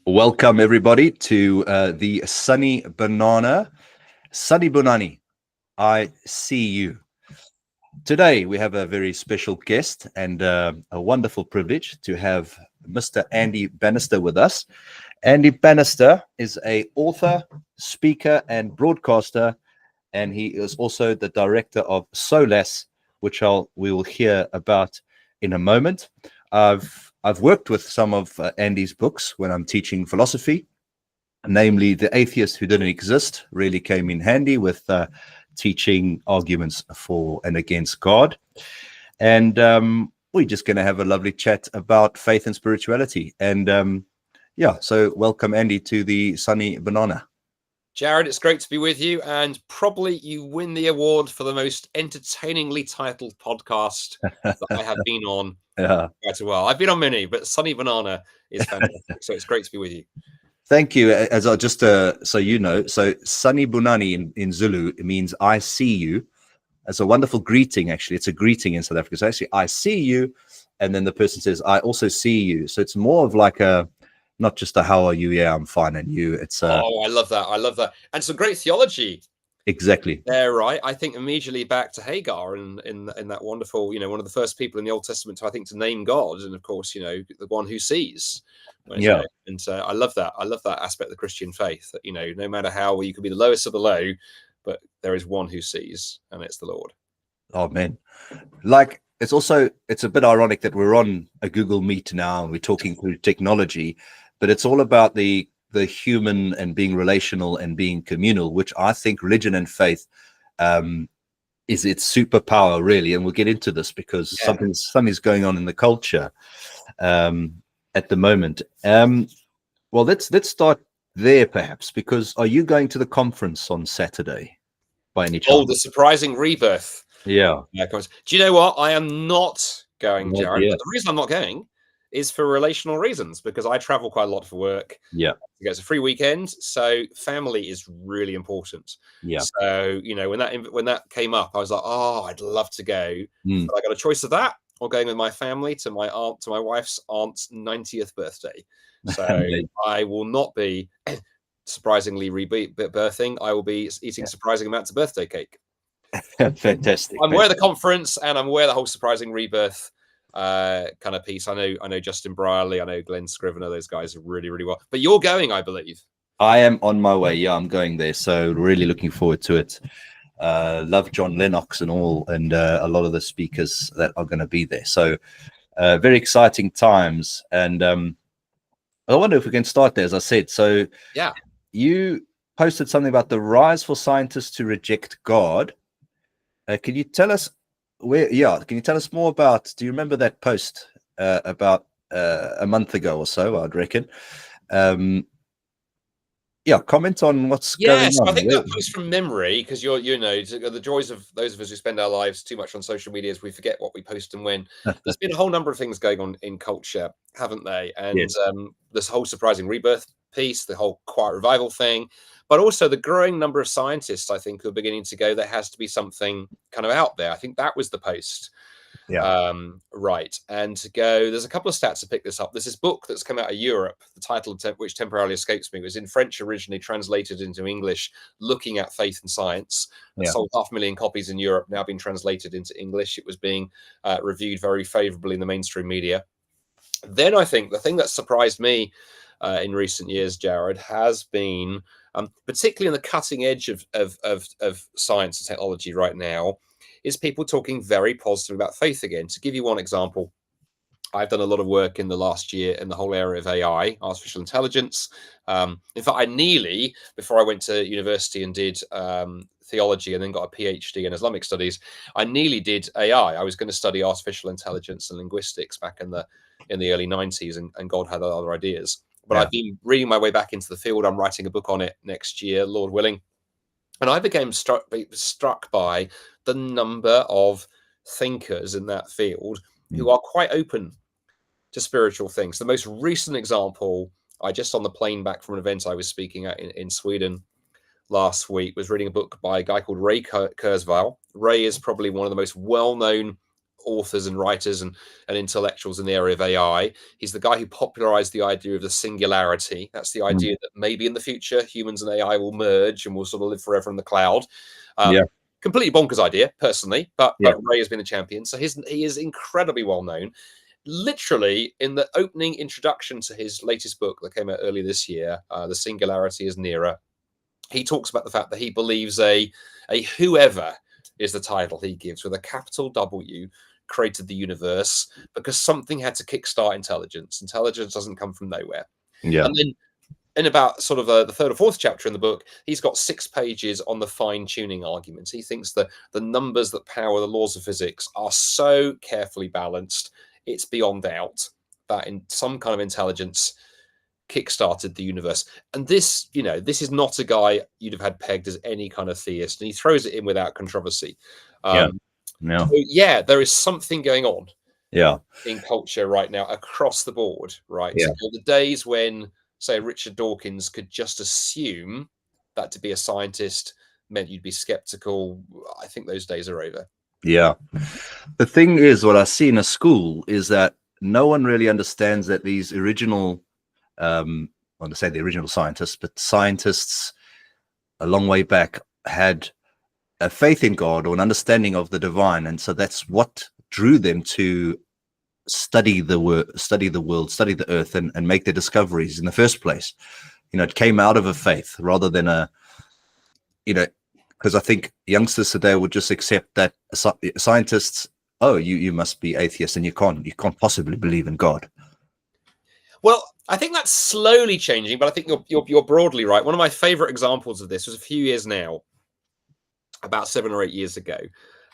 Welcome, everybody, to the Sunny Banana. Sunny Bunani, I see you. Today, we have a very special guest and a wonderful privilege to have Mr. Andy Bannister with us. Andy Bannister is an author, speaker, and broadcaster, and he is also the director of SOLAS, which we will hear about in a moment. I've worked with some of Andy's books when I'm teaching philosophy, namely The Atheist Who Didn't Exist really came in handy with teaching arguments for and against God. And we're just going to have a lovely chat about faith and spirituality. And so welcome, Andy, to the Sunny Banana. Jared, it's great to be with you, and probably you win the award for the most entertainingly titled podcast that I have been on. Yeah. Quite a while. I've been on many, but Sunny Banana is fantastic. So it's great to be with you. Thank you. As I just so you know, so Sunny Bunani in Zulu, it means I see you. It's a wonderful greeting, actually. It's a greeting in South Africa. So actually, I see you, and then the person says, I also see you. So it's more of like a, not just a how are you? Yeah, I'm fine. And you, it's oh, I love that. I love that. And some great theology. Exactly. There, right. I think immediately back to Hagar in that wonderful, one of the first people in the Old Testament to name God, and of course, the one who sees. Yeah. And I love that. I love that aspect of the Christian faith. That no matter how you could be the lowest of the low, but there is one who sees, and it's the Lord. Oh man, like it's a bit ironic that we're on a Google Meet now and we're talking through technology, but it's all about the human and being relational and being communal, which I think religion and faith is its superpower, really. And we'll get into this because something's going on in the culture at the moment. Well, let's start there, perhaps, because are you going to the conference on Saturday by any chance? Oh, the surprising rebirth. Yeah. Do you know what? I am not going, Jared. But the reason I'm not going is for relational reasons, because I travel quite a lot for work. Yeah. It's a free weekend, so family is really important. Yeah. So when that came up, I was like, oh, I'd love to go. But I got a choice of that or going with my family to my wife's aunt's 90th birthday. So I will not be surprisingly rebirthing. I will be eating surprising amounts of birthday cake. Fantastic. I'm aware of the conference, and I'm aware of the whole surprising rebirth kind of piece. I know Justin Brierley, I know Glenn Scrivener, those guys are really, really well. But you're going, I believe. I am on my way. Yeah, I'm going there. So really looking forward to it. Love John Lennox and all, and a lot of the speakers that are going to be there. So very exciting times. And I wonder if we can start there, as I said. So yeah, you posted something about the rise for scientists to reject God. Can you tell us where? Yeah, can you tell us more about? Do you remember that post about a month ago or so? I'd reckon. Yeah, comment on what's going on. I think that post from memory, because the joys of those of us who spend our lives too much on social media is we forget what we post and when. There's been a whole number of things going on in culture, haven't they? And this whole surprising rebirth piece, the whole quiet revival thing, but also the growing number of scientists, I think, who are beginning to go, there has to be something kind of out there. I think that was the post. Yeah. Right. And to go, there's a couple of stats to pick this up. There's this book that's come out of Europe, the title of which temporarily escapes me. It was in French originally, translated into English, looking at faith and science. Sold 500,000 copies in Europe, now been translated into English. It was being reviewed very favorably in the mainstream media. Then I think the thing that surprised me in recent years, Jared, has been, particularly in the cutting edge of science and technology right now, is people talking very positive about faith again. To give you one example, I've done a lot of work in the last year in the whole area of AI, artificial intelligence. In fact, I nearly, before I went to university and did theology and then got a PhD in Islamic studies, I nearly did AI. I was going to study artificial intelligence and linguistics back in the early 90s, and God had other ideas. But I've been reading my way back into the field. I'm writing a book on it next year, Lord willing. And I became struck by the number of thinkers in that field who are quite open to spiritual things. The most recent example, I just on the plane back from an event I was speaking at in Sweden last week, was reading a book by a guy called Ray Kurzweil. Ray is probably one of the most well-known authors and writers and intellectuals in the area of AI. He's the guy who popularized the idea of the singularity. That's the idea that maybe in the future humans and AI will merge and we'll sort of live forever in the cloud. Completely bonkers idea, personally, but Ray has been a champion. So he is incredibly well known. Literally, in the opening introduction to his latest book that came out earlier this year, The Singularity is Nearer, he talks about the fact that he believes a whoever is the title he gives with a capital W created the universe because something had to kickstart intelligence. Intelligence doesn't come from nowhere. And then in about sort of the third or fourth chapter in the book, he's got 6 pages on the fine-tuning arguments. He thinks that the numbers that power the laws of physics are so carefully balanced, it's beyond doubt that in some kind of intelligence kickstarted the universe. And this, this is not a guy you'd have had pegged as any kind of theist, and he throws it in without controversy. So, there is something going on in culture right now across the board, right? So the days when, say, Richard Dawkins could just assume that to be a scientist meant you'd be skeptical, I think those days are over. The thing is, what I see in a school is that no one really understands that these original I want to say the original scientists, but scientists a long way back had a faith in God or an understanding of the divine, and so that's what drew them to study the world, study the earth, and make their discoveries in the first place. It came out of a faith rather than a, because I think youngsters today would just accept that scientists, you must be atheist and you can't possibly believe in God. Well, I think that's slowly changing, but I think you're broadly right. One of my favorite examples of this was a few years now, about 7 or 8 years ago.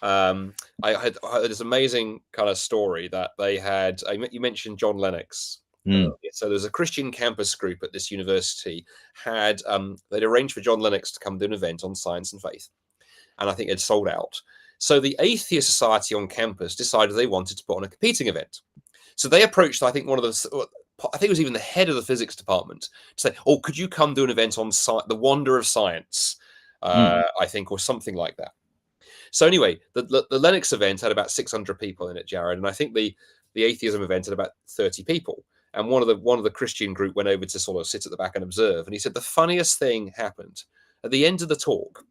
I heard this amazing kind of story that they had. You mentioned John Lennox. So there's a Christian campus group at this university they'd arranged for John Lennox to come do an event on science and faith, and I think it sold out. So the Atheist Society on campus decided they wanted to put on a competing event. So they approached, I think it was even the head of the physics department to say, could you come do an event on the wonder of science, I think, or something like that. So anyway, the Lennox event had about 600 people in it, Jared, and I think the atheism event had about 30 people. And one of the Christian group went over to sort of sit at the back and observe. And he said the funniest thing happened at the end of the talk.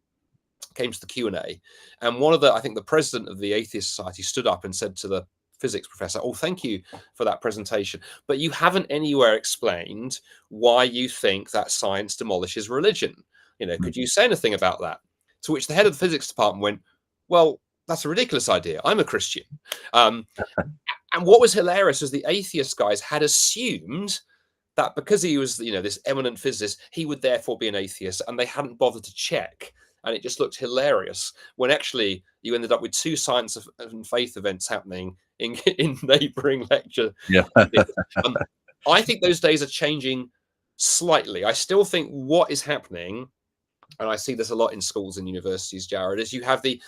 Came to the Q&A, and I think the president of the Atheist Society stood up and said to the physics professor, thank you for that presentation, but you haven't anywhere explained why you think that science demolishes religion. Could you say anything about that? To which the head of the physics department went, well, that's a ridiculous idea. I'm a Christian. And what was hilarious was the atheist guys had assumed that because he was, this eminent physicist, he would therefore be an atheist, and they hadn't bothered to check. And it just looked hilarious when actually you ended up with 2 science and faith events happening in neighboring lecture. I think those days are changing slightly. I still think what is happening, and I see this a lot in schools and universities, Jared, is you have the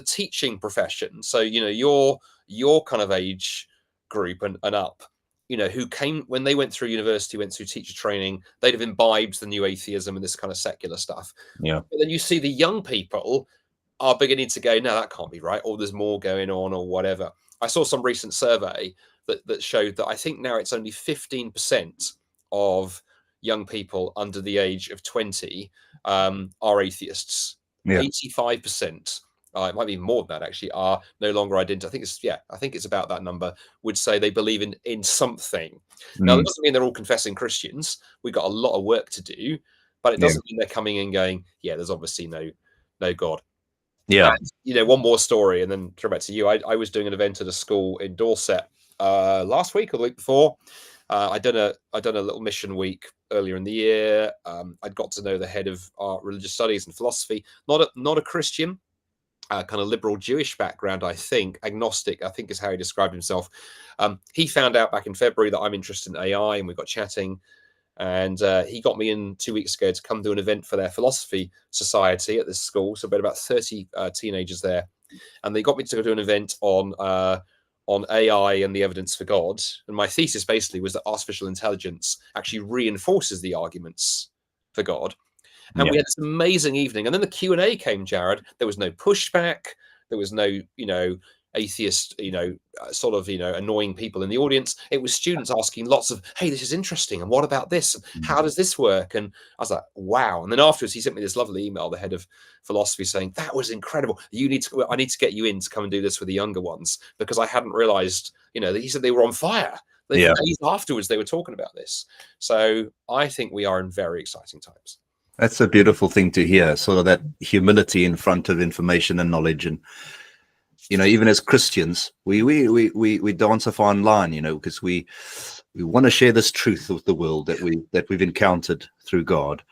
teaching profession. So, your kind of age group and up, who came when they went through university, went through teacher training, they'd have imbibed the new atheism and this kind of secular stuff. But then you see the young people are beginning to go, no, that can't be right, or there's more going on, or whatever. I saw some recent survey that showed that I think now it's only 15% of young people under the age of 20 are atheists. 85%. It might be more than that actually, are no longer identified. I think it's about that number, would say they believe in something. Now, that doesn't mean they're all confessing Christians. We've got a lot of work to do, but it doesn't mean they're coming in going, there's obviously no God. And, one more story, and then throw back to you. I was doing an event at a school in Dorset last week or the week before. I'd done a little mission week earlier in the year. I'd got to know the head of art, religious studies and philosophy, not a Christian, kind of liberal Jewish background, I think, agnostic, I think is how he described himself. He found out back in February that I'm interested in AI, and we got chatting. And he got me in 2 weeks ago to come do an event for their philosophy society at this school. So about 30 teenagers there. And they got me to go do an event on AI and the evidence for God. And my thesis basically was that artificial intelligence actually reinforces the arguments for God. And we had this amazing evening. And then the Q&A came, Jared. There was no pushback. There was no, atheist, sort of, annoying people in the audience. It was students asking lots of, hey, this is interesting, and what about this? How does this work? And I was like, wow. And then afterwards, he sent me this lovely email, the head of philosophy, saying, that was incredible. I need to get you in to come and do this with the younger ones, because I hadn't realized, he said they were on fire. Days afterwards, they were talking about this. So I think we are in very exciting times. That's a beautiful thing to hear, sort of that humility in front of information and knowledge. And even as Christians, we dance off online, because we want to share this truth with the world that we've encountered through God.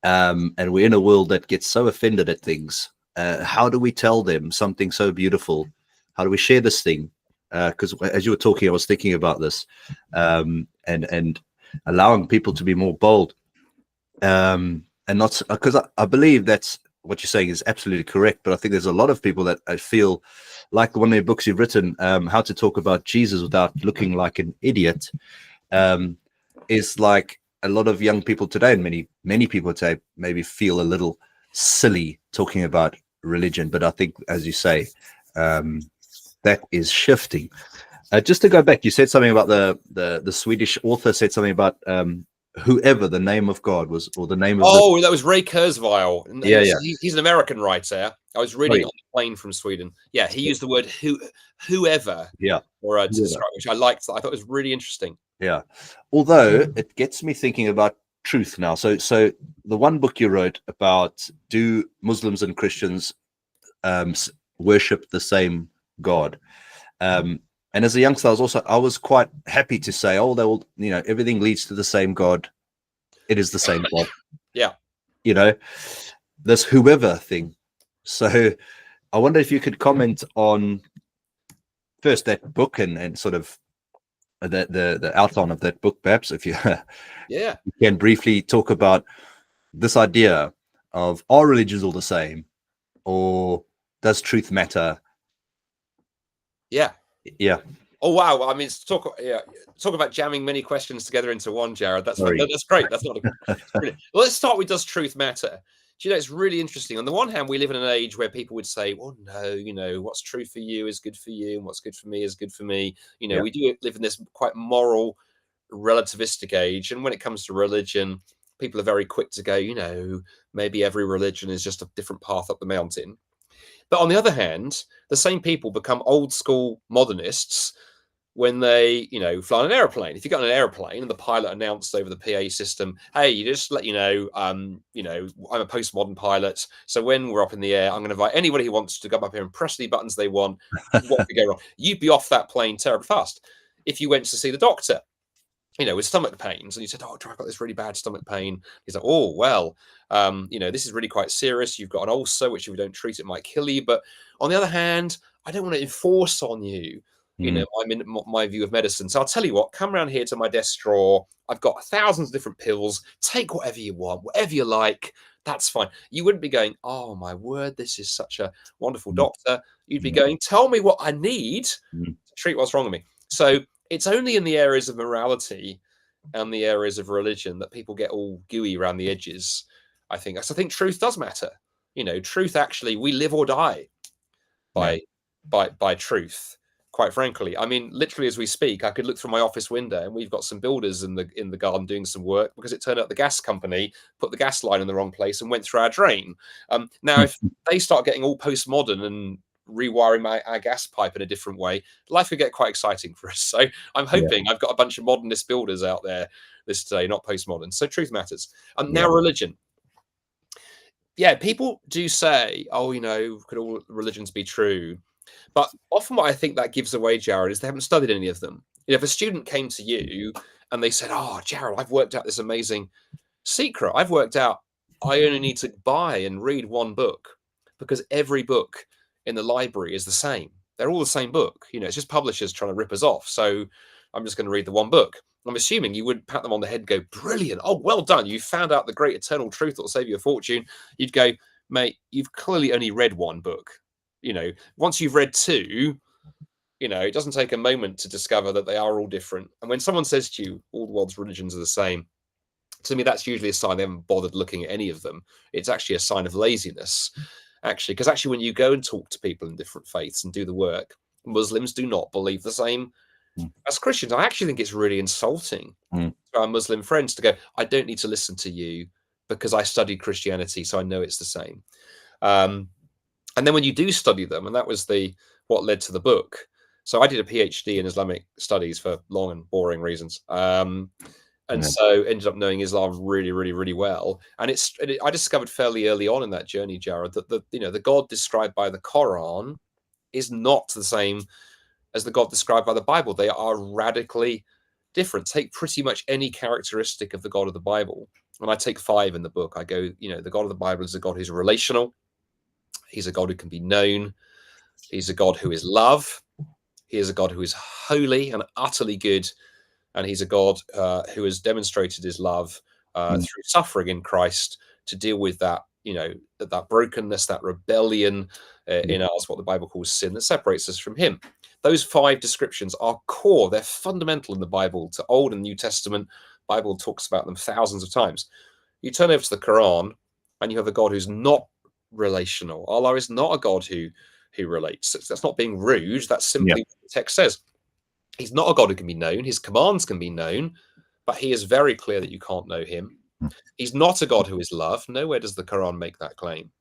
And we're in a world that gets so offended at things. How do we tell them something so beautiful? How do we share this thing? Because as you were talking, I was thinking about this, and allowing people to be more bold, and not, because I believe that's what you're saying is absolutely correct. But I think there's a lot of people that I feel like one of the books you've written, How to Talk About Jesus Without Looking Like an Idiot, is like a lot of young people today, and many people today maybe feel a little silly talking about religion. But I think, as you say, that is shifting. Just to go back, you said something about the Swedish author said something about whoever the name of God was, or the name of that was Ray Kurzweil. Yeah. He's an American writer. I was reading on the plane from Sweden. Yeah, he used the word whoever. Yeah, or to describe, which I liked. I thought it was really interesting. Yeah, although it gets me thinking about truth now. So the one book you wrote about, do Muslims and Christians worship the same God? And as a youngster, I was quite happy to say, oh, they will, everything leads to the same God. It is the same God. Yeah. This whoever thing. So I wonder if you could comment on first that book and sort of the outline of that book, perhaps, if you you can briefly talk about this idea of, are religions all the same, or does truth matter? Yeah. Oh wow! I mean, talk about jamming many questions together into one, Jared. That's great. That's not brilliant. Well, let's start with, does truth matter? Do it's really interesting. On the one hand, we live in an age where people would say, well, no, what's true for you is good for you, and what's good for me is good for me. We do live in this quite moral, relativistic age. And when it comes to religion, people are very quick to go, maybe every religion is just a different path up the mountain. But on the other hand, the same people become old school modernists when they, fly on an airplane. If you got on an airplane and the pilot announced over the PA system, hey, just to let I'm a postmodern pilot. So when we're up in the air, I'm going to invite anybody who wants to come up here and press the buttons they want. What could go wrong? You'd be off that plane terribly fast. If you went to see the doctor, with stomach pains, and you said, oh, I've got this really bad stomach pain. He's like, oh, well, this is really quite serious. You've got an ulcer, which if we don't treat it might kill you. But on the other hand, I don't want to enforce on you, I'm in my view of medicine. So I'll tell you what, come around here to my desk drawer. I've got thousands of different pills. Take whatever you want, whatever you like. That's fine. You wouldn't be going, oh, my word, this is such a wonderful doctor. You'd be going, tell me what I need to treat what's wrong with me. So it's only in the areas of morality and the areas of religion that people get all gooey around the edges, I think. So I think truth does matter. Truth, actually, we live or die by truth, quite frankly. I mean, literally, as we speak, I could look through my office window and we've got some builders in the garden doing some work, because it turned out the gas company put the gas line in the wrong place and went through our drain. Now, if they start getting all postmodern and rewiring our gas pipe in a different way, life could get quite exciting for us. So I'm hoping I've got a bunch of modernist builders out there this day, not postmodern. So truth matters. Now religion. Yeah, people do say, oh, could all religions be true? But often what I think that gives away, Jared, is they haven't studied any of them. If a student came to you and they said, oh, Jared, I've worked out this amazing secret. I've worked out I only need to buy and read one book, because every book in the library is the same. They're all the same book. It's just publishers trying to rip us off. So I'm just going to read the one book. I'm assuming you would pat them on the head and go, brilliant. Oh, well done. You found out the great eternal truth that will save you a fortune. You'd go, mate, you've clearly only read one book. Once you've read two, it doesn't take a moment to discover that they are all different. And when someone says to you, all the world's religions are the same, to me, that's usually a sign they haven't bothered looking at any of them. It's actually a sign of laziness, actually, because when you go and talk to people in different faiths and do the work, Muslims do not believe the same as Christians. I actually think it's really insulting to our Muslim friends to go, I don't need to listen to you because I studied Christianity, so I know it's the same. And then when you do study them, and that was what led to the book. So I did a PhD in Islamic studies for long and boring reasons. So ended up knowing Islam really, really, really well. And I discovered fairly early on in that journey, Jared, that the God described by the Quran is not the same as the God described by the Bible. They are radically different. Take pretty much any characteristic of the God of the Bible, and I take 5 in the book. I go, the God of the Bible is a God who's relational. He's a God who can be known. He's a God who is love. He is a God who is holy and utterly good. And he's a God who has demonstrated his love through suffering in Christ to deal with that, that brokenness, that rebellion in us, what the Bible calls sin, that separates us from him. Those 5 descriptions are core. They're fundamental in the Bible, to Old and New Testament. Bible talks about them thousands of times. You turn over to the Quran and you have a God who's not relational. Allah is not a God who relates. That's not being rude. That's simply what the text says. He's not a God who can be known. His commands can be known, but he is very clear that you can't know him. He's not a God who is love. Nowhere does the Quran make that claim.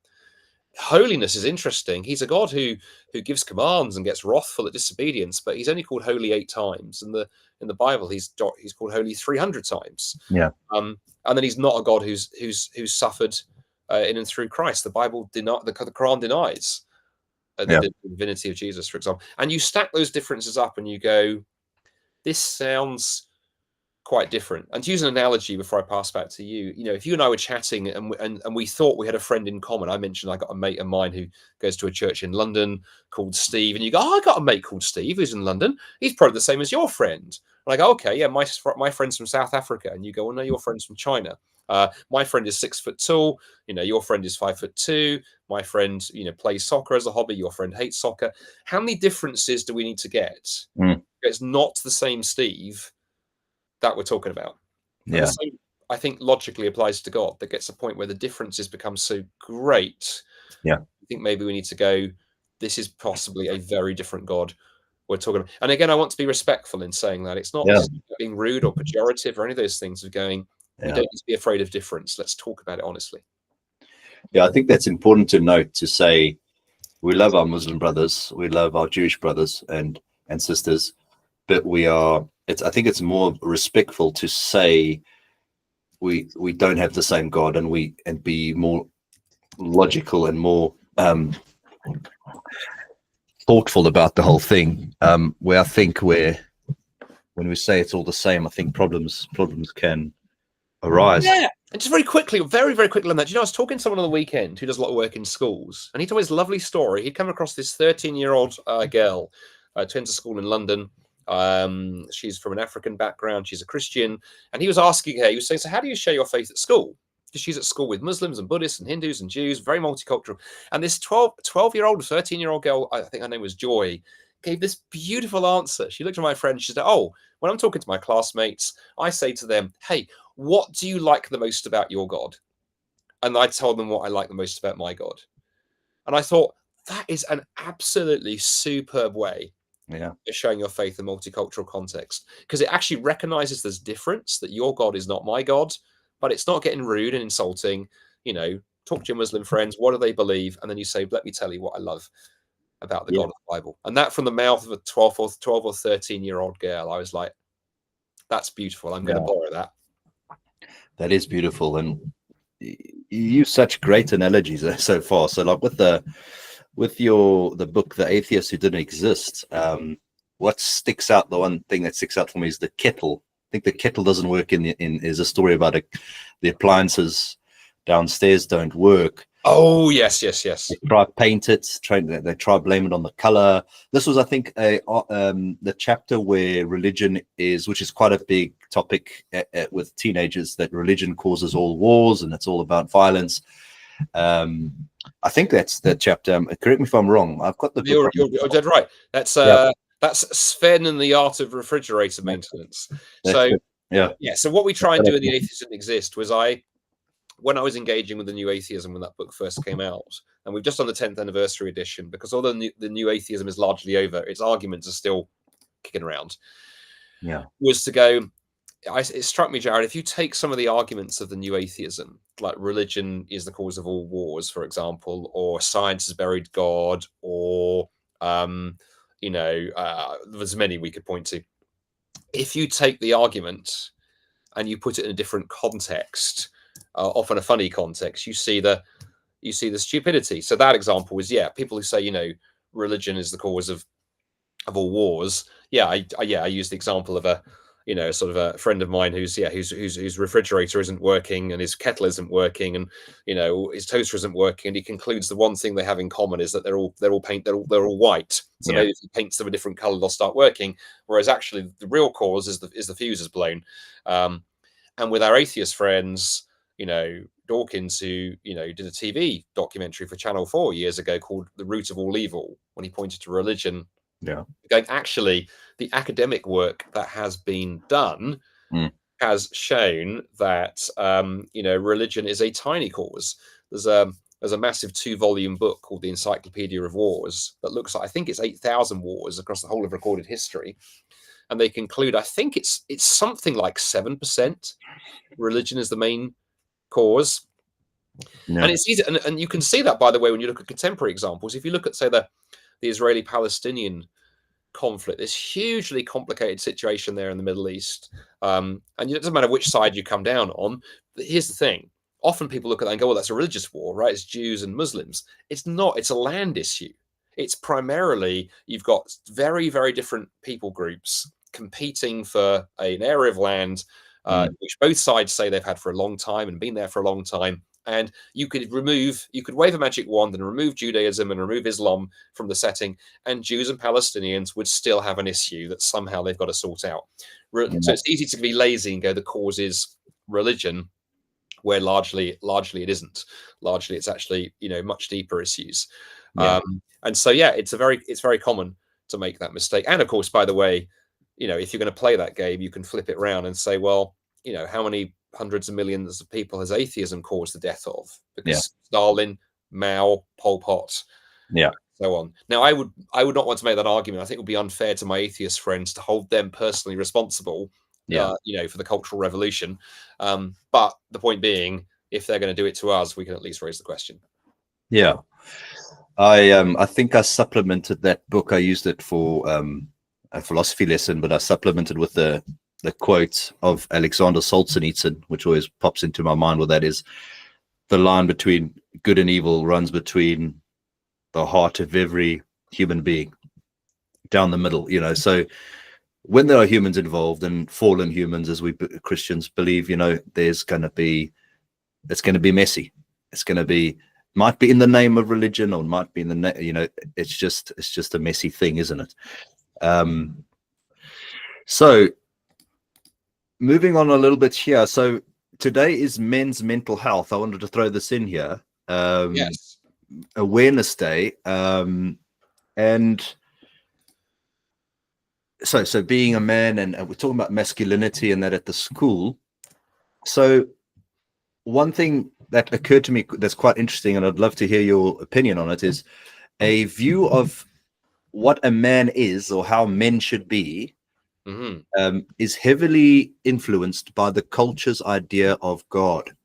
Holiness is interesting. He's a God who gives commands and gets wrathful at disobedience, but he's only called holy 8 times. In the Bible, he's called holy 300 times. And then he's not a God who's suffered in and through Christ. The Quran denies the divinity of Jesus, for example. And you stack those differences up and you go, this sounds quite different. And to use an analogy before I pass back to you, if you and I were chatting and we thought we had a friend in common. I mentioned I got a mate of mine who goes to a church in London called Steve, and you go, I got a mate called Steve who's in London. He's probably the same as your friend. And I go, okay, yeah, my friend's from South Africa. And you go, well, no, your friend's from China. My friend is 6 foot tall. Your friend is 5'2". My friend, plays soccer as a hobby. Your friend hates soccer. How many differences do we need to get? It's not the same Steve that we're talking about. And the same, I think, logically applies to God. That gets a point where the differences become so great. I think maybe we need to go, this is possibly a very different God we're talking about. And again, I want to be respectful in saying that. It's not being rude or pejorative or any of those things of going, we don't need to be afraid of difference. Let's talk about it honestly. I think that's important to note, to say we love our Muslim brothers, we love our Jewish brothers and sisters, but I think it's more respectful to say we don't have the same God, and be more logical and more thoughtful about the whole thing. Where I think when we say it's all the same, I think problems can arise. Yeah. And just very quickly, very, very quickly on that, I was talking to someone on the weekend who does a lot of work in schools, and he told me this lovely story. He'd come across this 13-year-old girl, attends a school in London. She's from an African background. She's a Christian. And he was asking her, he was saying, so how do you share your faith at school? Because she's at school with Muslims and Buddhists and Hindus and Jews, very multicultural. And this 12-year-old, 13-year-old girl, I think her name was Joy, gave this beautiful answer. She looked at my friend. She said, when I'm talking to my classmates, I say to them, hey, what do you like the most about your God? And I told them what I like the most about my God. And I thought, that is an absolutely superb way of showing your faith in multicultural context, because it actually recognizes there's difference, that your God is not my God, but it's not getting rude and insulting. Talk to your Muslim friends. What do they believe? And then you say, let me tell you what I love about the God of the Bible. And that from the mouth of a 12 or 13-year-old girl, I was like, that's beautiful. I'm going to borrow that. That is beautiful. And you use such great analogies so far. So like with the book, The Atheist Who Didn't Exist, what sticks out, the one thing that sticks out for me is the kettle. I think the kettle doesn't work is a story about the appliances downstairs don't work. Oh, yes. They try to paint it, they try to blame it on the color. This was, I think, the chapter where religion is, which is quite a big topic with teenagers, that religion causes all wars and it's all about violence. I think that's the chapter. Correct me if I'm wrong. I've got the book. You're dead right. That's Sven and the Art of Refrigerator Maintenance. So what we try and do in The Atheist Didn't Exist was I when I was engaging with the New Atheism when that book first came out, and we've just done the 10th anniversary edition, because although the new atheism is largely over, its arguments are still kicking around. Yeah. Was to go, it struck me, Jared, if you take some of the arguments of the New Atheism, like religion is the cause of all wars, for example, or science has buried God, or there's many we could point to. If you take the argument and you put it in a different context, often a funny context, you see the stupidity. So that example was, people who say, religion is the cause of all wars. I use the example of a sort of a friend of mine whose refrigerator isn't working and his kettle isn't working and his toaster isn't working, and he concludes the one thing they have in common is that they're all white. So maybe if he paints them a different color, they'll start working. Whereas actually the real cause is the fuse is blown. And with our atheist friends, Dawkins, who did a TV documentary for Channel 4 years ago called "The Root of All Evil," when he pointed to religion. Yeah. Going, actually, the academic work that has been done has shown that religion is a tiny cause. There's a massive 2-volume book called the Encyclopedia of Wars that looks at, I think it's 8,000 wars across the whole of recorded history, and they conclude, I think it's something like 7% religion is the main cause. Yeah. And it's easy, and you can see that, by the way, when you look at contemporary examples. If you look at, say, the Israeli-Palestinian conflict, this hugely complicated situation there in the Middle East, and it doesn't matter which side you come down on. But here's the thing: often people look at that and go, "Well, that's a religious war, right? It's Jews and Muslims." It's not. It's a land issue. It's primarily, you've got very, very different people groups competing for an area of land, which both sides say they've had for a long time and been there for a long time. And you could wave a magic wand and remove Judaism and remove Islam from the setting, and Jews and Palestinians would still have an issue that somehow they've got to sort out. So it's easy to be lazy and go, the cause is religion, where largely it isn't. Largely it's actually, much deeper issues. And so, it's very common to make that mistake. And of course, by the way, if you're going to play that game, you can flip it around and say, well, how many hundreds of millions of people has atheism caused the death of? Because Stalin, Mao, Pol Pot, so on. Now, I would not want to make that argument. I think it would be unfair to my atheist friends to hold them personally responsible, for the Cultural Revolution. But the point being, if they're going to do it to us, we can at least raise the question. Yeah. I think I supplemented that book. I used it for a philosophy lesson, but I supplemented with the quote of Alexander Solzhenitsyn, which always pops into my mind. Well, that is, the line between good and evil runs between the heart of every human being, down the middle. So when there are humans involved, and fallen humans, as we Christians believe, it's going to be messy. It's going to be, might be in the name of religion, or might be in the it's just a messy thing, isn't it? So moving on a little bit here. So today is Men's Mental Health. I wanted to throw this in here. Yes. Awareness Day. And so being a man, and we're talking about masculinity and that at the school. So one thing that occurred to me that's quite interesting, and I'd love to hear your opinion on it, is a view of what a man is, or how men should be, is heavily influenced by the culture's idea of God.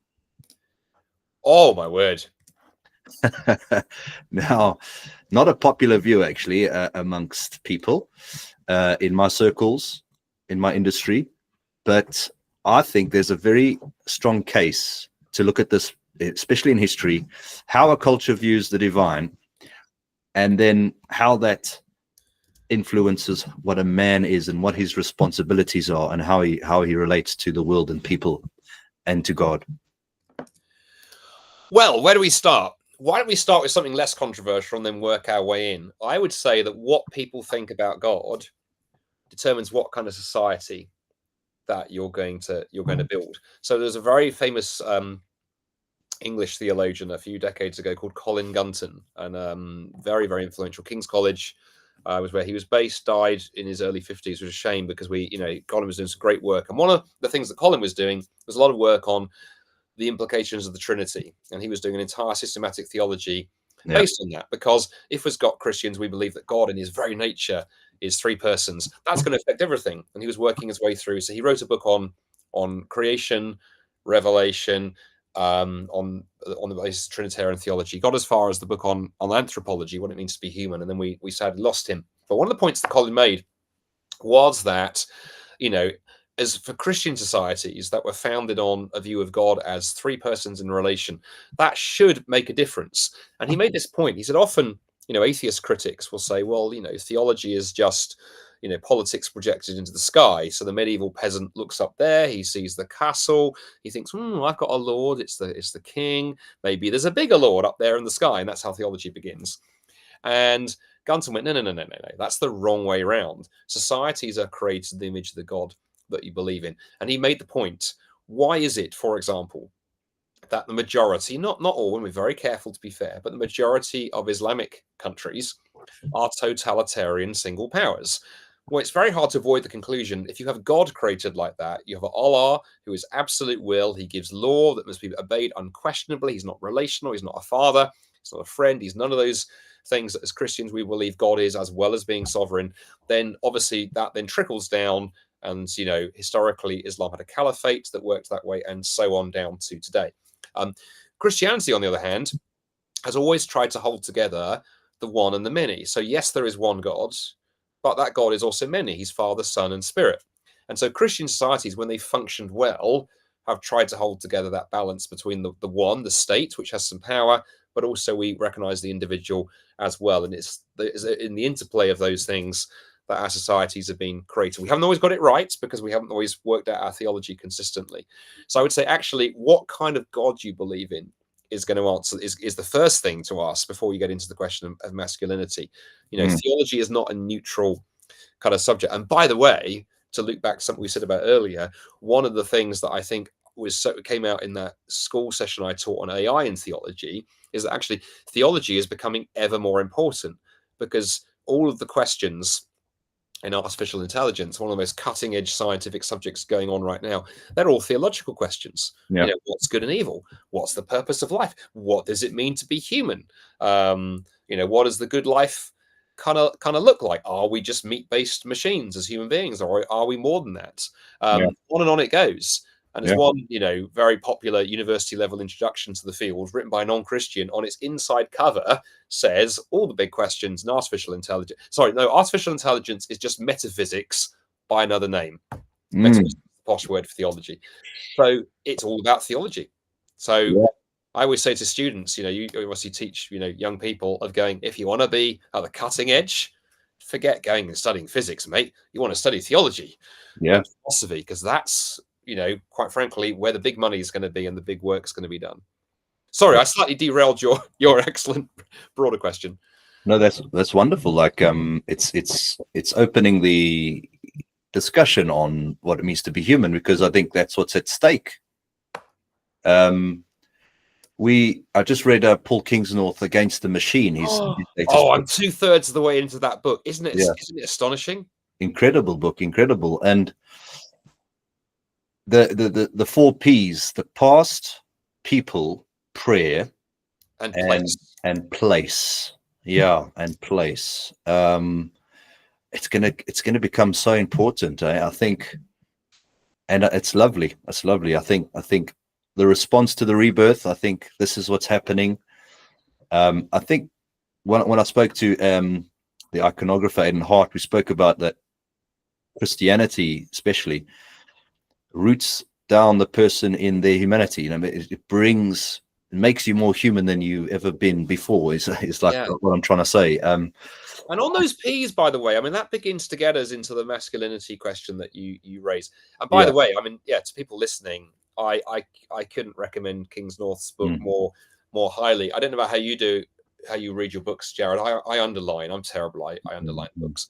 Oh, my word. Now, not a popular view, actually, amongst people in my circles, in my industry, but I think there's a very strong case to look at this, especially in history, how a culture views the divine, and then how that influences what a man is and what his responsibilities are, and how he relates to the world and people and to God. Well, where do we start? Why don't we start with something less controversial and then work our way in? I would say that what people think about God determines what kind of society that you're going to build. So there's a very famous English theologian a few decades ago called Colin Gunton, and very, very influential. King's College was where he was based, died in his early 50s, which is a shame, because Colin was doing some great work. And one of the things that Colin was doing was a lot of work on the implications of the Trinity, and he was doing an entire systematic theology based on that. Because if as got Christians, we believe that God in his very nature is three persons, that's going to affect everything. And he was working his way through. So he wrote a book on creation, revelation, on the basis of Trinitarian theology. Got as far as the book on anthropology, what it means to be human, and then we sadly lost him. But one of the points that Colin made was that, as for Christian societies that were founded on a view of God as three persons in relation, that should make a difference. And he made this point. He said often, atheist critics will say, well, theology is just, politics projected into the sky. So the medieval peasant looks up there, he sees the castle, he thinks, I've got a lord, it's the king. Maybe there's a bigger lord up there in the sky, and that's how theology begins. And Gunton went, no, that's the wrong way around. Societies are created in the image of the God that you believe in. And he made the point, why is it, for example, that the majority, not all, and we're very careful to be fair, but the majority of Islamic countries are totalitarian single powers? Well, it's very hard to avoid the conclusion, if you have God created like that, you have Allah, who is absolute will, he gives law that must be obeyed unquestionably, he's not relational, he's not a father, he's not a friend, he's none of those things that as Christians we believe God is, as well as being sovereign. Then obviously that then trickles down, and historically Islam had a caliphate that worked that way, and so on down to today. Christianity, on the other hand, has always tried to hold together the one and the many. So yes, there is one God, but that God is also many. He's Father, Son, and Spirit. And so Christian societies, when they functioned well, have tried to hold together that balance between the one, the state, which has some power, but also we recognize the individual as well. And it's in the interplay of those things that our societies have been created. We haven't always got it right because we haven't always worked out our theology consistently. So I would say, actually, what kind of God you believe in is going to answer is the first thing to ask before we get into the question of masculinity. Theology is not a neutral kind of subject. And by the way, to loop back to something we said about earlier, one of the things that I think came out in that school session I taught on AI and theology is that actually theology is becoming ever more important, because all of the questions in artificial intelligence, one of the most cutting edge scientific subjects going on right now, they're all theological questions. What's good and evil? What's the purpose of life? What does it mean to be human? What does the good life kind of look like? Are we just meat-based machines as human beings, or are we more than that? On and on it goes. And there's one, very popular university level introduction to the field written by a non-Christian. On its inside cover says all the big questions in artificial intelligence. Sorry, no, artificial intelligence is just metaphysics by another name. Metaphysics is the posh word for theology. So it's all about theology. So I always say to students, you obviously teach, young people of going, if you want to be at the cutting edge, forget going and studying physics, mate. You want to study theology, philosophy, because that's, quite frankly, where the big money is going to be and the big work is going to be done. Sorry, I slightly derailed your excellent broader question. No, that's wonderful. Like, it's opening the discussion on what it means to be human, because I think that's what's at stake. I just read Paul Kingsnorth Against the Machine. I'm 2/3 of the way into that book. Isn't it? Isn't it astonishing? Incredible book, incredible. And the 4 P's: the past, people, prayer, and place. And place. And place. It's gonna become so important, I think, and it's lovely. It's lovely. I think the response to the rebirth, I think this is what's happening. I think when I spoke to the iconographer Eden Hart, we spoke about that Christianity especially roots down the person in their humanity. It makes you more human than you've ever been before. It's like what I'm trying to say. And on those P's, by the way, that begins to get us into the masculinity question that you raise. And by the way, to people listening, I couldn't recommend Kingsnorth's book more highly. I don't know about how you read your books, Jared. I underline. I'm terrible. I underline books.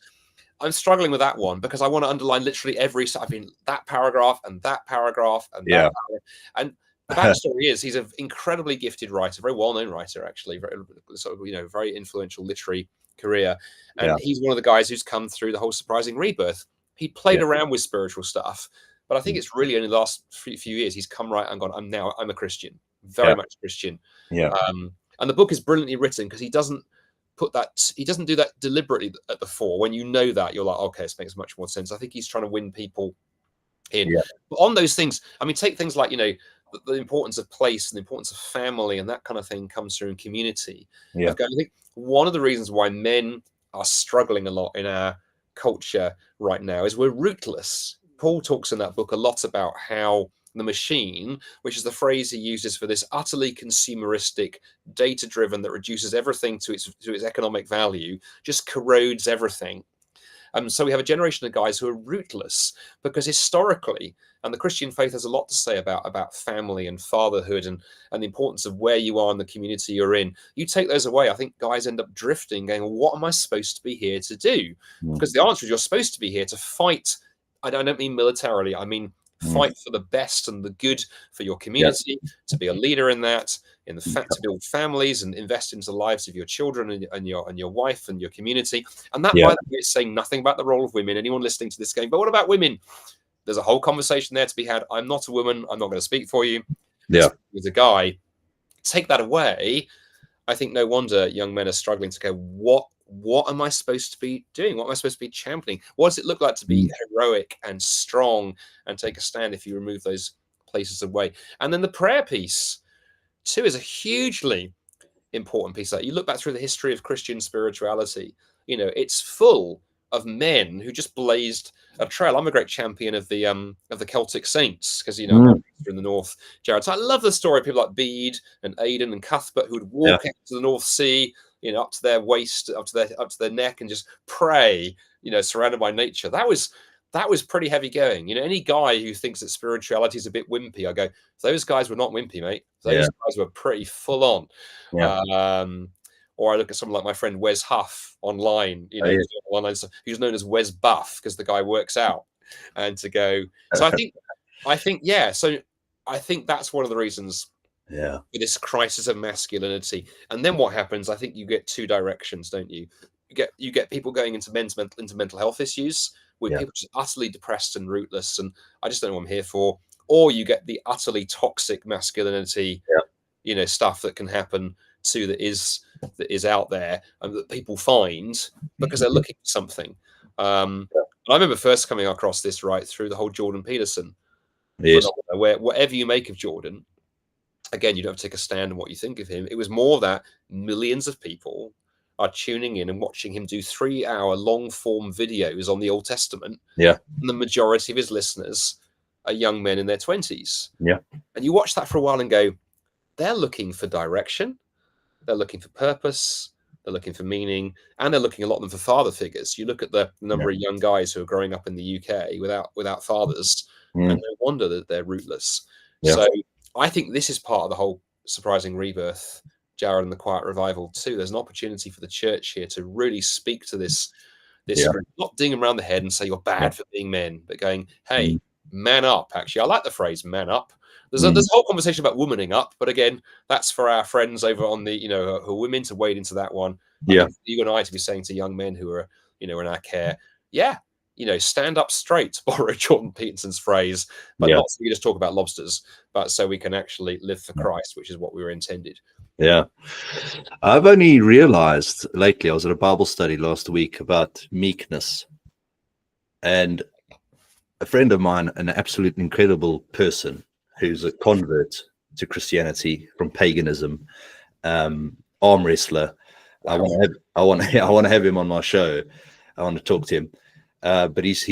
I'm struggling with that one because I want to underline literally that paragraph and that paragraph and that paragraph. And the backstory is he's an incredibly gifted writer, very well-known writer, actually, very influential literary career. And he's one of the guys who's come through the whole surprising rebirth. He played around with spiritual stuff, But I think it's really only the last few years he's come right and gone, I'm a Christian, very much Christian. And the book is brilliantly written because he doesn't do that deliberately at the fore. When you know that, you're like, okay, this makes much more sense. I think he's trying to win people in. But on those things, I mean, take things like, the importance of place and the importance of family and that kind of thing comes through in community. I think one of the reasons why men are struggling a lot in our culture right now is we're rootless. Paul talks in that book a lot about how the machine, which is the phrase he uses for this utterly consumeristic, data-driven, that reduces everything to its economic value, just corrodes everything. So we have a generation of guys who are rootless because historically, and the Christian faith has a lot to say about family and fatherhood and the importance of where you are in the community you're in. You take those away, I think guys end up drifting, going, well, what am I supposed to be here to do? Because the answer is you're supposed to be here to fight. I don't mean militarily. I mean fight for the best and the good for your community, to be a leader in that, in the fact to build families and invest into the lives of your children and your wife and your community. And that, by the way, is saying nothing about the role of women. Anyone listening to this going, but what about women? There's a whole conversation there to be had. I'm not a woman. I'm not going to speak for you. As a guy, take that away. I think no wonder young men are struggling to go, what am I supposed to be doing? What am I supposed to be championing? What does it look like to be heroic and strong and take a stand if you remove those places away? And then the prayer piece, too, is a hugely important piece. That you look back through the history of Christian spirituality, it's full of men who just blazed a trail. I'm a great champion of the Celtic saints because I'm in the north, Jared. So I love the story of people like Bede and Aidan and Cuthbert who would walk out to the North Sea, up to their waist, up to their neck, and just pray, surrounded by nature. That was pretty heavy going. Any guy who thinks that spirituality is a bit wimpy, I go, those guys were not wimpy, mate. Those guys were pretty full on. Or I look at someone like my friend Wes Huff online, online stuff, who's known as Wes Buff because the guy works out. And to go, so I think, So I think that's one of the reasons. For this crisis of masculinity. And then what happens? I think you get two directions, don't you? You get people going into mental health issues with people just utterly depressed and rootless, and I just don't know what I'm here for. Or you get the utterly toxic masculinity, stuff that can happen too, that is out there and that people find because they're looking for something. I remember first coming across this right through the whole Jordan Peterson phenomenon, where whatever you make of Jordan, again, you don't have to take a stand on what you think of him. It was more that millions of people are tuning in and watching him do 3-hour long form videos on the Old Testament. And the majority of his listeners are young men in their 20s. And you watch that for a while and go, they're looking for direction. They're looking for purpose. They're looking for meaning. And they're looking a lot of them for father figures. You look at the number of young guys who are growing up in the UK without fathers, and no wonder that they're rootless. So I think this is part of the whole surprising rebirth, Jared, and the quiet revival too. There's an opportunity for the church here to really speak to this group, not ding them around the head and say you're bad for being men, but going, hey, man up. Actually, I like the phrase man up. There's a whole conversation about womaning up, but again, that's for our friends over on the, who are women to wade into that one. I think you and I to be saying to young men who are, in our care, stand up straight, to borrow Jordan Peterson's phrase, but not so we just talk about lobsters, but so we can actually live for Christ, which is what we were intended. I've only realized lately, I was at a Bible study last week about meekness, and a friend of mine, an absolute incredible person who's a convert to Christianity from paganism, arm wrestler. Wow. I want to have him on my show. I want to talk to him. But he's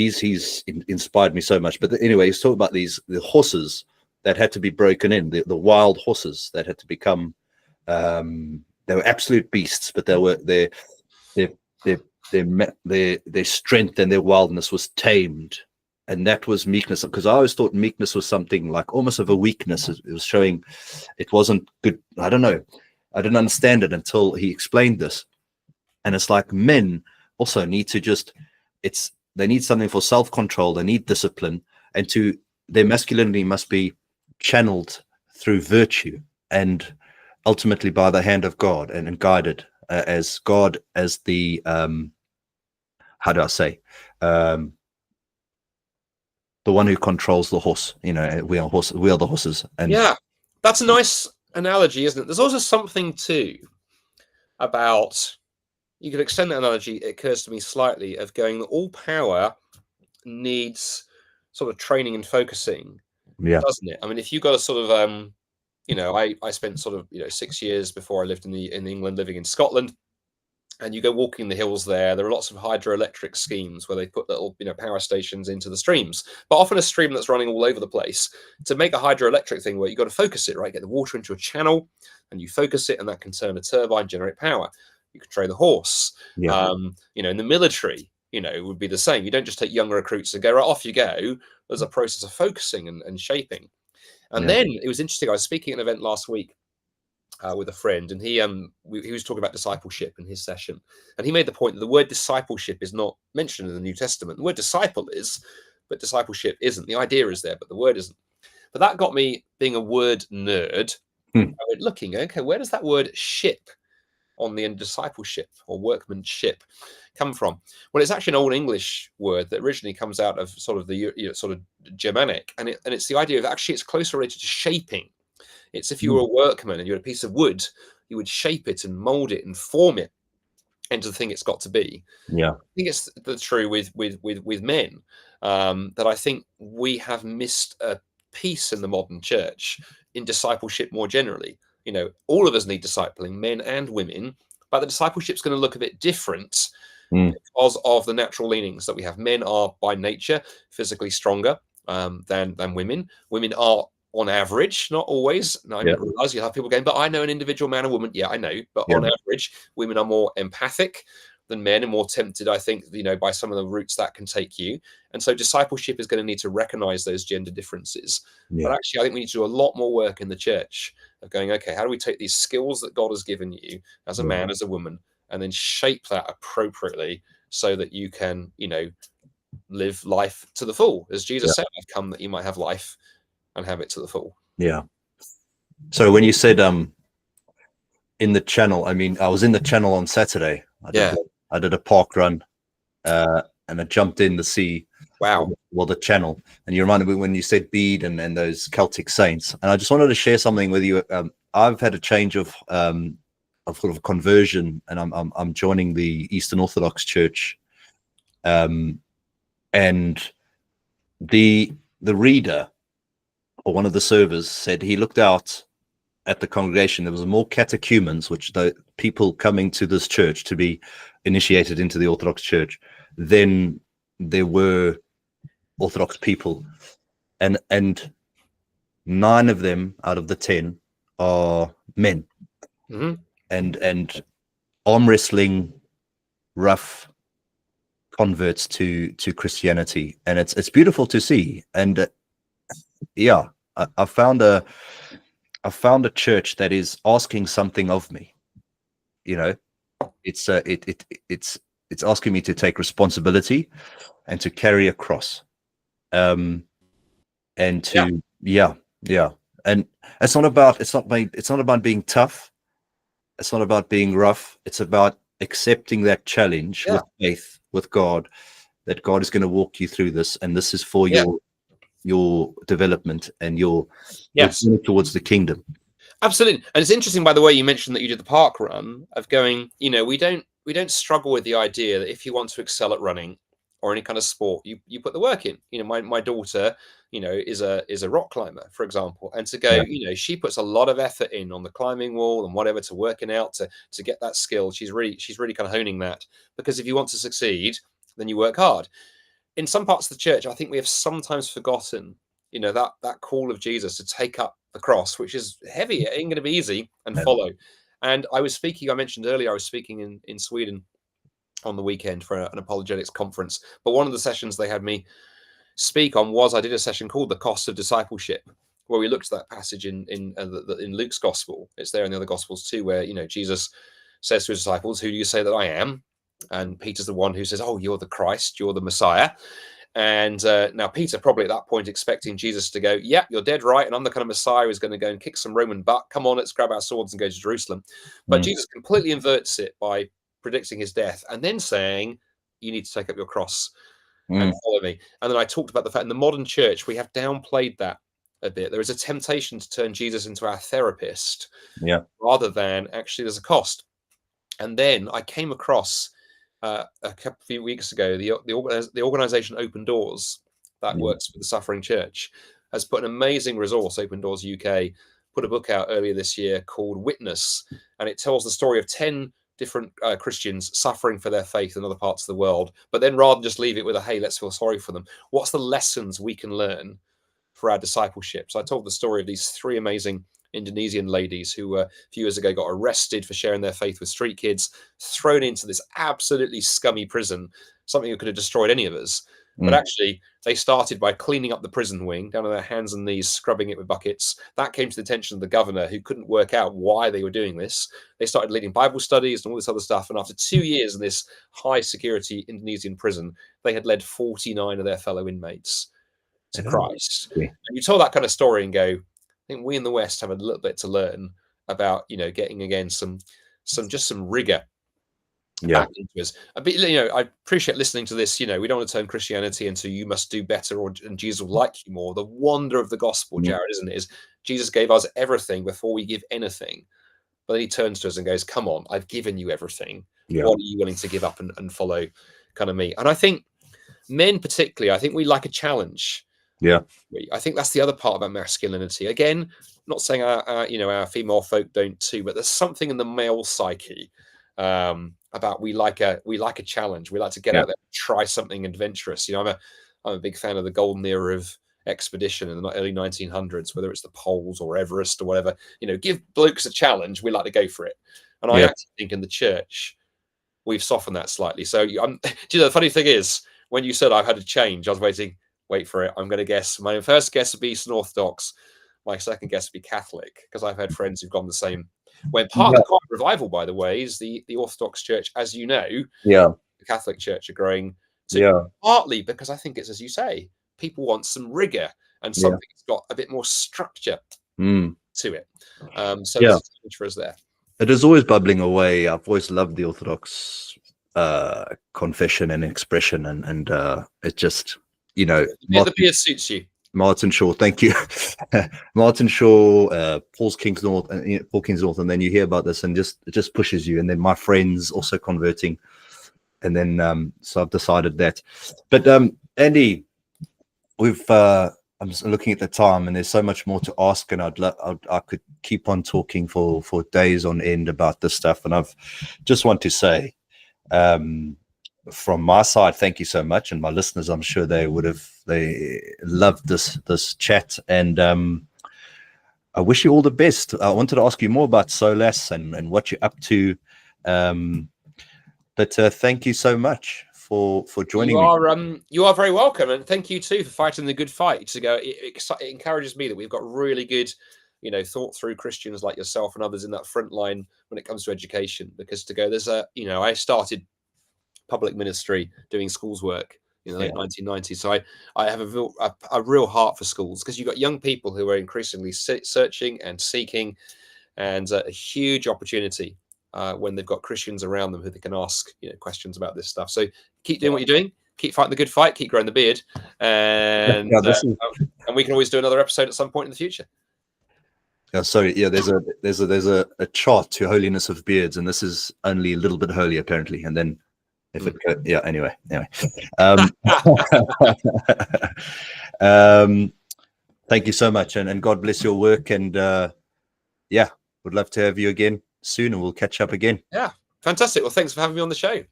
inspired me so much. But anyway, he's talking about the horses that had to be broken in, the wild horses that had to become. They were absolute beasts, but their strength and their wildness was tamed, and that was meekness. Because I always thought meekness was something like almost of a weakness. It was showing it wasn't good. I don't know. I didn't understand it until he explained this. And it's like men also need to they need something for self-control. They need discipline, and their masculinity must be channeled through virtue and ultimately by the hand of God and guided as God as the the the one who controls the horse. We are the horses. And yeah, that's a nice analogy, isn't it? There's also something too about, you could extend that analogy, it occurs to me slightly, of going that all power needs sort of training and focusing, doesn't it? I mean, if you got a sort of I spent sort of 6 years before I lived in England, living in Scotland, and you go walking the hills there. There are lots of hydroelectric schemes where they put little power stations into the streams, but often a stream that's running all over the place. To make a hydroelectric thing work, you've got to focus it, right? Get the water into a channel, and you focus it, and that can turn a turbine, generate power. You can train the horse. In the military, it would be the same. You don't just take young recruits and go, right, off you go. There's a process of focusing and shaping. And then it was interesting. I was speaking at an event last week with a friend, and he was talking about discipleship in his session, and he made the point that the word discipleship is not mentioned in the New Testament. The word disciple is, but discipleship isn't. The idea is there, but the word isn't. But that got me, being a word nerd, I went looking, okay, where does that word ship on the end of discipleship or workmanship come from? Well, it's actually an Old English word that originally comes out of sort of the sort of Germanic, and it's the idea of, actually it's closely related to shaping. It's, if you were a workman and you had a piece of wood, you would shape it and mold it and form it into the thing it's got to be. Yeah. I think it's true with men, that I think we have missed a piece in the modern church in discipleship more generally. All of us need discipling, men and women, but the discipleship's going to look a bit different because of the natural leanings that we have. Men are by nature physically stronger than women. Women are, on average, not always. No, I didn't realize you have people going, but I know an individual man or woman. Yeah, I know. But on average, women are more empathic than men and more tempted, I think, by some of the routes that can take you. And so discipleship is going to need to recognize those gender differences. But actually, I think we need to do a lot more work in the church of going, okay, how do we take these skills that God has given you as a man, as a woman, and then shape that appropriately so that you can, live life to the full. As Jesus said, I've come that you might have life and have it to the full. Yeah. So when you said in the channel, I mean, I was in the channel on Saturday. I did a park run, and I jumped in the sea. Wow. Well, the channel. And you reminded me when you said bead and those Celtic saints. And I just wanted to share something with you. I've had a change of sort of conversion, and I'm joining the Eastern Orthodox Church. And the reader, or one of the servers, said he looked out at the congregation. There was more catechumens, which the people coming to this church to be initiated into the Orthodox Church, than there were Orthodox people, and 9 of them out of the 10 are men, and arm wrestling, rough converts to Christianity, and it's beautiful to see. And I found a church that is asking something of me. It's asking me to take responsibility and to carry a cross, and to and it's not about being tough. It's not about being rough. It's about accepting that challenge with faith, with God, that God is going to walk you through this, and this is for your development and your towards the kingdom. Absolutely. And it's interesting, by the way, you mentioned that you did the park run, of going, we don't struggle with the idea that if you want to excel at running or any kind of sport, you put the work in. My daughter, is a rock climber, for example, and to go, she puts a lot of effort in on the climbing wall and whatever, to working out to get that skill. She's really kind of honing that, because if you want to succeed, then you work hard. In some parts of the church, I think we have sometimes forgotten, that call of Jesus to take up the cross, which is heavy. It ain't going to be easy, and follow. And I mentioned earlier, I was speaking in Sweden on the weekend for an apologetics conference. But one of the sessions they had me speak on I did a session called The Cost of Discipleship, where we looked at that passage in Luke's gospel. It's there in the other gospels too, where, Jesus says to his disciples, "Who do you say that I am?" And Peter's the one who says, "Oh, you're the Christ, you're the Messiah." And now Peter, probably at that point, expecting Jesus to go, "Yeah, you're dead right, and I'm the kind of Messiah who's going to go and kick some Roman butt. Come on, let's grab our swords and go to Jerusalem." But Jesus completely inverts it by predicting his death and then saying, "You need to take up your cross." and follow me. And then I talked about the fact in the modern church, we have downplayed that a bit. There is a temptation to turn Jesus into our therapist, rather than actually there's a cost. And then I came across a few weeks ago, the organization Open Doors that works with the suffering church has put an amazing resource, Open Doors UK, put a book out earlier this year called Witness, and it tells the story of 10 different Christians suffering for their faith in other parts of the world. But then rather than just leave it with a, hey, let's feel sorry for them, what's the lessons we can learn for our discipleship? So I told the story of these 3 amazing Indonesian ladies who a few years ago got arrested for sharing their faith with street kids, thrown into this absolutely scummy prison, something that could have destroyed any of us. But actually, they started by cleaning up the prison wing, down on their hands and knees, scrubbing it with buckets. That came to the attention of the governor, who couldn't work out why they were doing this. They started leading Bible studies and all this other stuff. And after 2 years in this high security Indonesian prison, they had led 49 of their fellow inmates to Christ. And you tell that kind of story and go, I think we in the West have a little bit to learn about, getting again some rigor back into us. But I appreciate listening to this. We don't want to turn Christianity into you must do better and Jesus will like you more. The wonder of the gospel, Jared, isn't it? Is Jesus gave us everything before we give anything. But then he turns to us and goes, come on, I've given you everything. What are you willing to give up and follow kind of me? And I think men particularly, I think we like a challenge. I think that's the other part about masculinity. Again, not saying our female folk don't too, but there's something in the male psyche about we like a challenge. We like to get out there and try something adventurous. I'm a big fan of the golden era of expedition in the early 1900s, whether it's the poles or Everest or whatever. Give blokes a challenge, we like to go for it. And I actually think in the church we've softened that slightly. So the funny thing is, when you said I've had a change, I was wait for it. I'm going to guess. My first guess would be Eastern Orthodox. My second guess would be Catholic, because I've had friends who've gone the same. When part of the Quiet Revival, by the way, is the Orthodox Church, as you know, the Catholic Church are growing to, partly because I think it's, as you say, people want some rigor and something that's got a bit more structure to it. So there's a challenge for us there. It is always bubbling away. I've always loved the Orthodox confession and expression, and it just, the beard suits you. Martin Shaw, thank you. Martin Shaw, Paul Kingsnorth, and then you hear about this and it just pushes you. And then my friends also converting, and then so I've decided that. But Andy, I'm just looking at the time, and there's so much more to ask, and I could keep on talking for days on end about this stuff. And I've just want to say, from my side, thank you so much, and my listeners, I'm sure they loved this chat, and I wish you all the best. I wanted to ask you more about Solas and what you're up to, but thank you so much for joining me. You are very welcome, and thank you too for fighting the good fight. It encourages me that we've got really good, thought through Christians like yourself and others in that front line when it comes to education. Because I started public ministry doing schools work in the late 1990s. So I have a real heart for schools, because you've got young people who are increasingly searching and seeking, and a huge opportunity when they've got Christians around them who they can ask questions about this stuff. So keep doing what you're doing, keep fighting the good fight, keep growing the beard, and we can always do another episode at some point in the future. There's a chart to holiness of beards, and this is only a little bit holy apparently, and then if it anyway thank you so much, and God bless your work, and would love to have you again soon, and we'll catch up again. Fantastic. Well, thanks for having me on the show.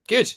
Good.